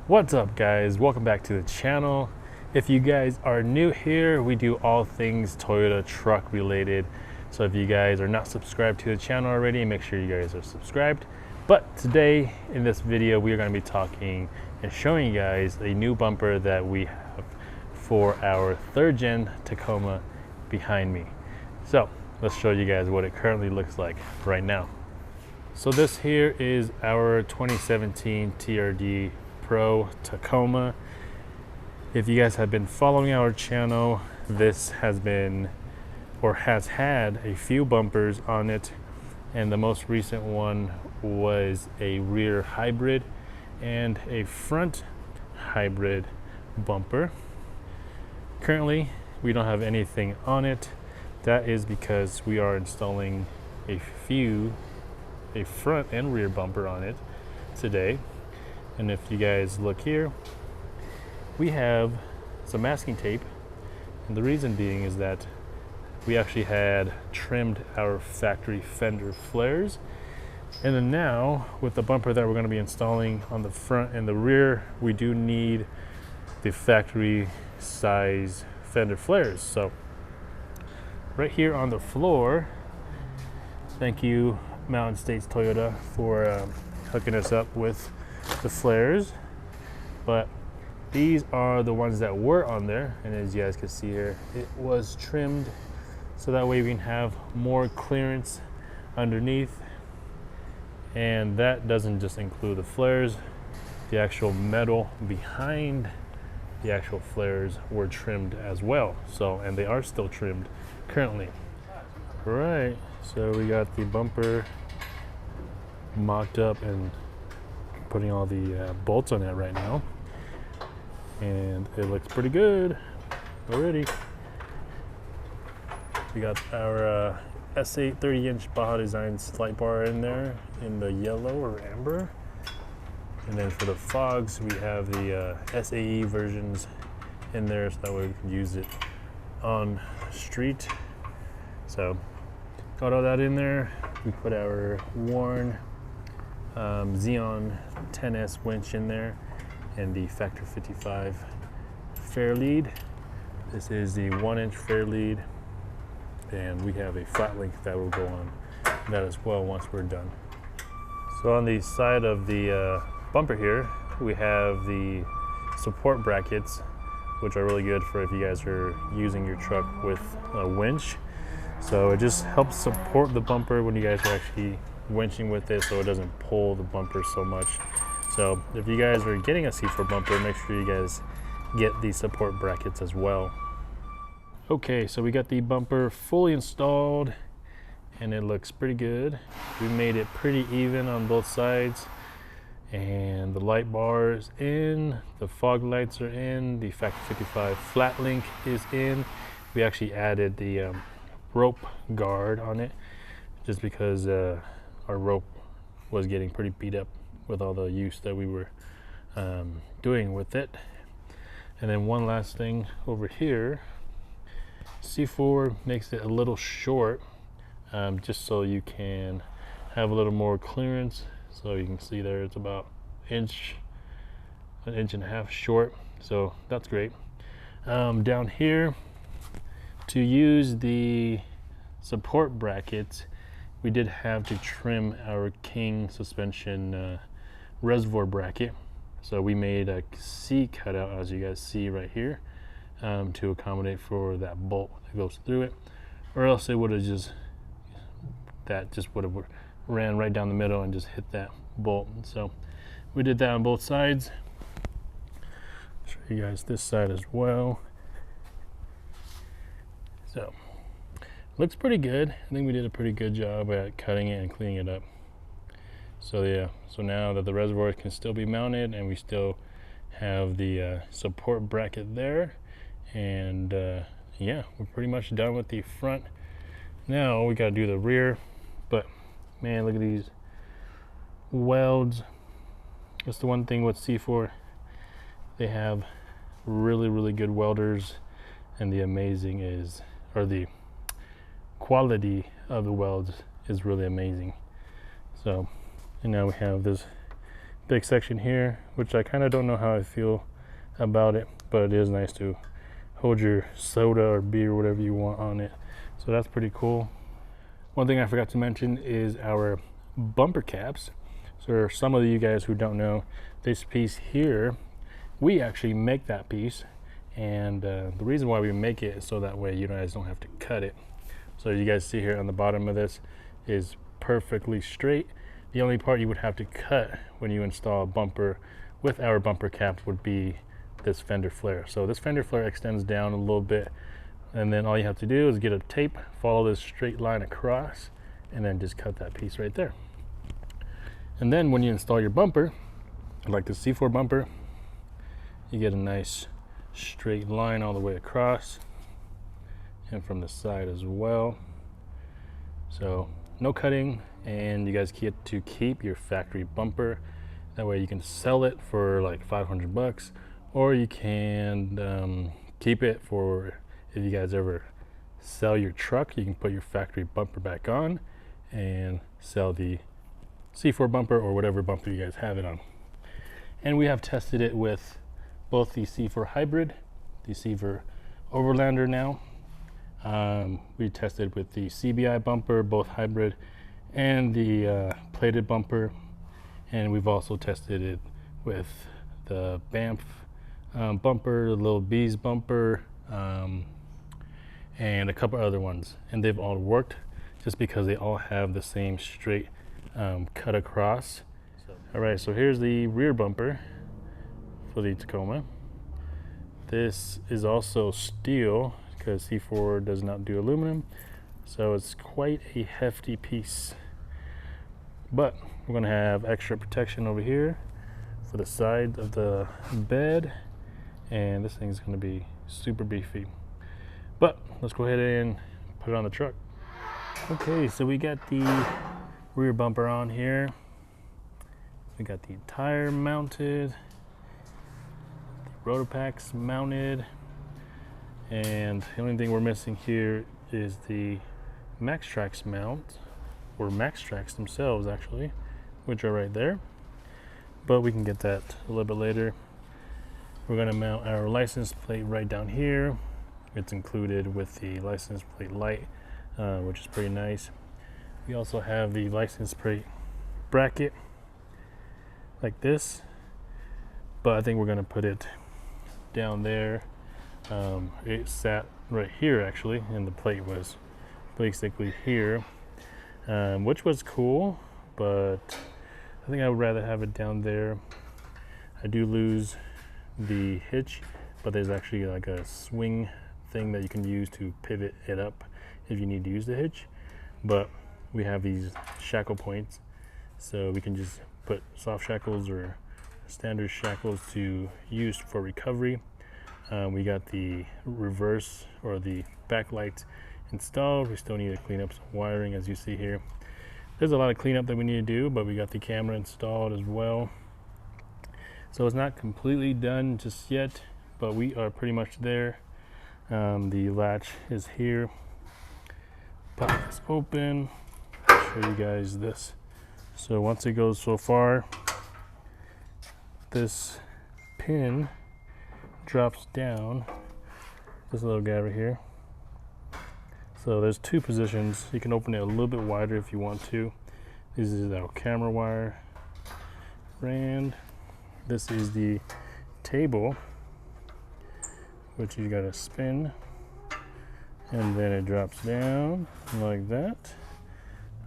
What's up, guys? Welcome back to the channel. If you guys are new here, we do all things Toyota truck related. So if you guys are not subscribed to the channel already, make sure you guys are subscribed. But today in this video, we are going to be talking and showing you guys a new bumper that we have for our third gen Tacoma behind me. So let's show you guys what it currently looks like right now. So this here is our 2017 TRD Pro Tacoma. If you guys have been following our channel, this has been or has had a few bumpers on it, and the most recent one was a rear hybrid and a front hybrid bumper. Currently we don't have anything on it. That is because we are installing a front and rear bumper on it today. And if you guys look here, we have some masking tape, and the reason being is that we actually had trimmed our factory fender flares, and then now with the bumper that we're going to be installing on the front and the rear, we do need the factory size fender flares. So right here on the floor, thank you Mountain States Toyota for hooking us up with the flares, but these are the ones that were on there, and as you guys can see here, it was trimmed so that way we can have more clearance underneath. And that doesn't just include the flares, the actual metal behind the actual flares were trimmed as well. So, and they are still trimmed currently. All right, so we got the bumper mocked up and putting all the bolts on it right now, and it looks pretty good already. We got our S8 30-inch Baja Design light bar in there in the yellow or amber, and then for the fogs we have the SAE versions in there, so that way we can use it on the street. So got all that in there. We put our worn Xeon 10S winch in there and the Factor 55 fair lead. This is the 1-inch fair lead, and we have a flat link that will go on that as well once we're done. So on the side of the bumper here, we have the support brackets, which are really good for if you guys are using your truck with a winch. So it just helps support the bumper when you guys are actually winching with it, so it doesn't pull the bumper so much. So if you guys are getting a C4 bumper, make sure you guys get the support brackets as well. Okay, so we got the bumper fully installed and it looks pretty good. We made it pretty even on both sides, and the light bar is in, the fog lights are in, the Factor 55 flat link is in. We actually added the rope guard on it just because our rope was getting pretty beat up with all the use that we were doing with it. And then one last thing over here, C4 makes it a little short, just so you can have a little more clearance. So you can see there it's about an inch and a half short, so that's great. Down here, to use the support brackets, we did have to trim our King suspension reservoir bracket. So we made a C cutout, as you guys see right here, to accommodate for that bolt that goes through it, or else it would have just would have ran right down the middle and just hit that bolt. So we did that on both sides. I'll show you guys this side as well. So looks pretty good. I think we did a pretty good job at cutting it and cleaning it up. So yeah, so now that the reservoir can still be mounted and we still have the support bracket there, and yeah, we're pretty much done with the front. Now we gotta do the rear, but man, look at these welds. That's the one thing with C4, they have really good welders, and the quality of the welds is really amazing. So, and now we have this big section here, which I kind of don't know how I feel about it, but it is nice to hold your soda or beer, whatever you want on it. So that's pretty cool. One thing I forgot to mention is our bumper caps. So for some of you guys who don't know, this piece here, we actually make that piece. And the reason why we make it is so that way you guys don't have to cut it. So you guys see here on the bottom of this is perfectly straight. The only part you would have to cut when you install a bumper with our bumper caps would be this fender flare. So this fender flare extends down a little bit, and then all you have to do is get a tape, follow this straight line across, and then just cut that piece right there. And then when you install your bumper, like the C4 bumper, you get a nice straight line all the way across and from the side as well. So no cutting, and you guys get to keep your factory bumper. That way you can sell it for like 500 bucks, or you can keep it for, if you guys ever sell your truck, you can put your factory bumper back on and sell the C4 bumper or whatever bumper you guys have it on. And we have tested it with both the C4 Hybrid, the C4 Overlander now. We tested with the CBI bumper, both hybrid, and the plated bumper. And we've also tested it with the Banff bumper, the Little Bees bumper, and a couple other ones. And they've all worked just because they all have the same straight cut across. All right, so here's the rear bumper for the Tacoma. This is also steel because C4 does not do aluminum, so it's quite a hefty piece. But we're gonna have extra protection over here for the side of the bed, and this thing's gonna be super beefy. But let's go ahead and put it on the truck. Okay, so we got the rear bumper on here. We got the tire mounted, the rotor packs mounted, and the only thing we're missing here is the MaxTrax mount, or MaxTrax themselves actually, which are right there. But we can get that a little bit later. We're gonna mount our license plate right down here. It's included with the license plate light, which is pretty nice. We also have the license plate bracket like this, but I think we're gonna put it down there. It sat right here actually, and the plate was basically here, which was cool, but I think I would rather have it down there. I do lose the hitch, but there's actually like a swing thing that you can use to pivot it up if you need to use the hitch. But we have these shackle points, so we can just put soft shackles or standard shackles to use for recovery. We got the reverse or the backlight installed. We still need to clean up some wiring, as you see here. There's a lot of cleanup that we need to do, but we got the camera installed as well. So it's not completely done just yet, but we are pretty much there. The latch is here. Pop this open. I'll show you guys this. So once it goes so far, this pin drops down, this little guy right here. So there's two positions. You can open it a little bit wider if you want to. This is our camera wire, and this is the table, which you gotta spin, and then it drops down like that.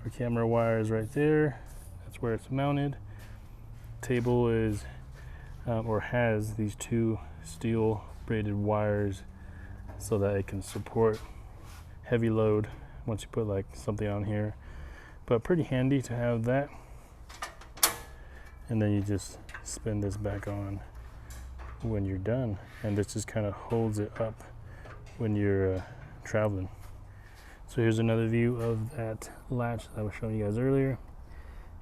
Our camera wire is right there. That's where it's mounted. Table is or has these two steel braided wires so that it can support heavy load once you put like something on here. But pretty handy to have that. And then you just spin this back on when you're done, and this just kind of holds it up when you're traveling. So here's another view of that latch that I was showing you guys earlier,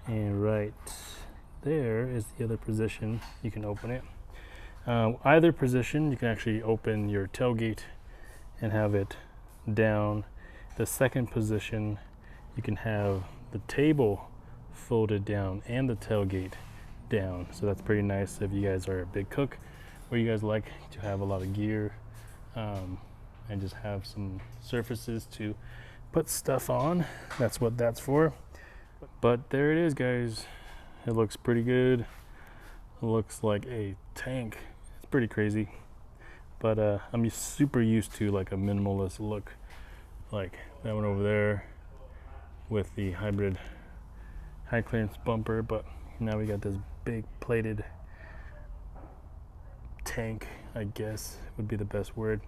and right there is the other position you can open it. Either position you can actually open your tailgate and have it down. The second position you can have the table folded down and the tailgate down. So that's pretty nice if you guys are a big cook or you guys like to have a lot of gear and just have some surfaces to put stuff on. That's what that's for. But there it is, guys. It looks pretty good. It looks like a tank. It's pretty crazy. But I'm super used to like a minimalist look, like that one over there with the hybrid high clearance bumper. But now we got this big plated tank, I guess would be the best word.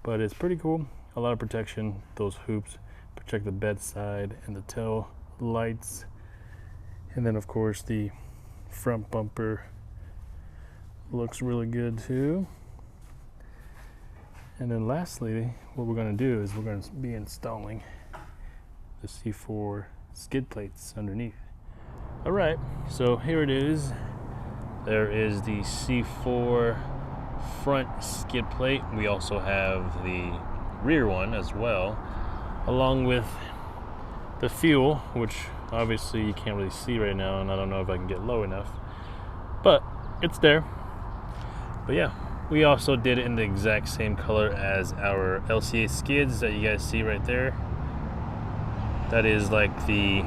But it's pretty cool. A lot of protection. Those hoops protect the bedside and the tail lights. And then of course the front bumper looks really good too. And then lastly, what we're going to do is we're going to be installing the C4 skid plates underneath. All right, so here it is. There is the C4 front skid plate. We also have the rear one as well, along with the fuel, which obviously you can't really see right now, and I don't know if I can get low enough, but it's there. But yeah, we also did it in the exact same color as our LCA skids that you guys see right there. That is like the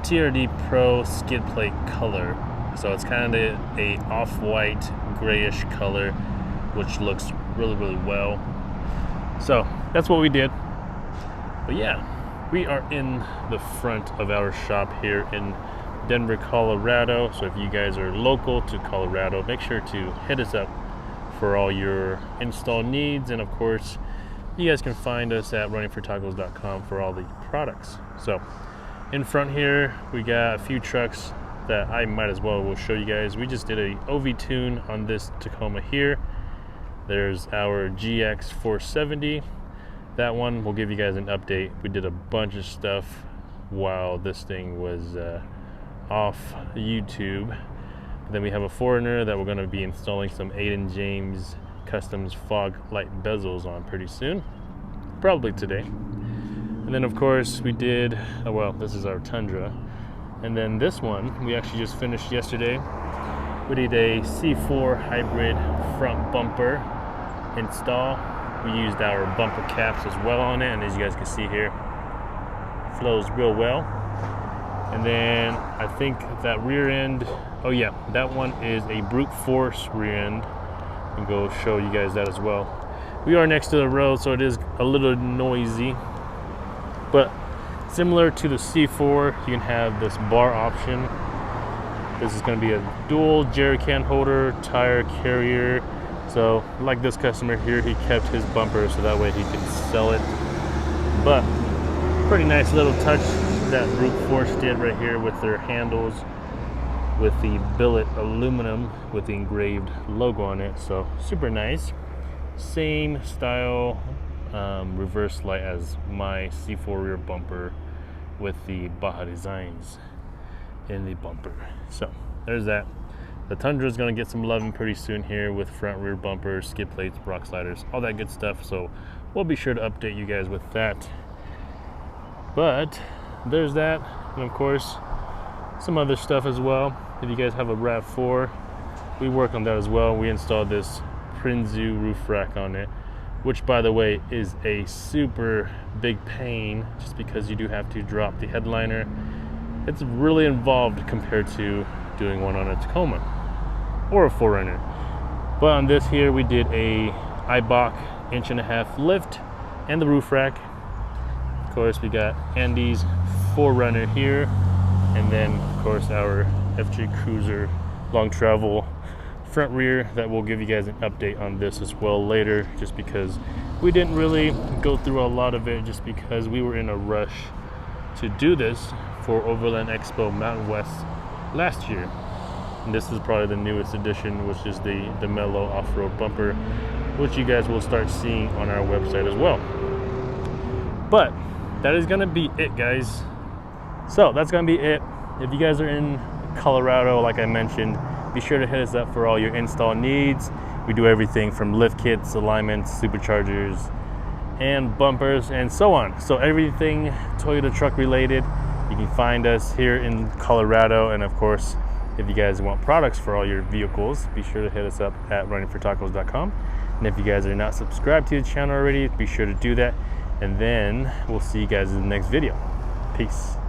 TRD Pro skid plate color. So it's kind of a off-white grayish color, which looks really, really well. So that's what we did. But yeah, we are in the front of our shop here in Denver, Colorado. So if you guys are local to Colorado, make sure to hit us up for all your install needs. And of course, you guys can find us at runningfortacos.com for all the products. So in front here, we got a few trucks that I might as well will show you guys. We just did a OV tune on this Tacoma here. There's our GX 470. That one will give you guys an update. We did a bunch of stuff while this thing was off YouTube. Then we have a Foreigner that we're going to be installing some Aiden James Customs fog light bezels on pretty soon, probably today. And then of course we did, well, this is our Tundra. And then this one we actually just finished yesterday. We did a C4 hybrid front bumper install. We used our bumper caps as well on it, and as you guys can see here, flows real well. And then I think that rear end, oh yeah, that one is a brute force rear end. And go show you guys that as well. We are next to the road, so it is a little noisy, but similar to the C4, you can have this bar option. This is going to be a dual jerry can holder, tire carrier. So like this customer here, he kept his bumper so that way he can sell it. But pretty nice little touch that brute force did right here with their handles, with the billet aluminum with the engraved logo on it. So super nice. Same style reverse light as my C4 rear bumper with the Baja designs in the bumper. So there's that. The Tundra is going to get some loving pretty soon here with front rear bumpers, skid plates, rock sliders, all that good stuff. So we'll be sure to update you guys with that. But there's that, and of course some other stuff as well. If you guys have a RAV4, we work on that as well. We installed this Prinzu roof rack on it, which by the way is a super big pain just because you do have to drop the headliner. It's really involved compared to doing one on a Tacoma or a 4Runner. But on this here we did a IBOC 1.5" lift and the roof rack. Of course we got Andy's 4Runner here, and then of course our FJ Cruiser long travel front rear that will give you guys an update on this as well later, just because we didn't really go through a lot of it just because we were in a rush to do this for Overland Expo Mountain West last year. And this is probably the newest edition, which is the Mellow off-road bumper, which you guys will start seeing on our website as well. But that is gonna be it, guys. So that's gonna be it. If you guys are in Colorado, like I mentioned, be sure to hit us up for all your install needs. We do everything from lift kits, alignments, superchargers, and bumpers, and so on. So everything Toyota truck related, you can find us here in Colorado. And of course, If you guys want products for all your vehicles, be sure to hit us up at runningfortacos.com. And if you guys are not subscribed to the channel already, be sure to do that. And then we'll see you guys in the next video. Peace.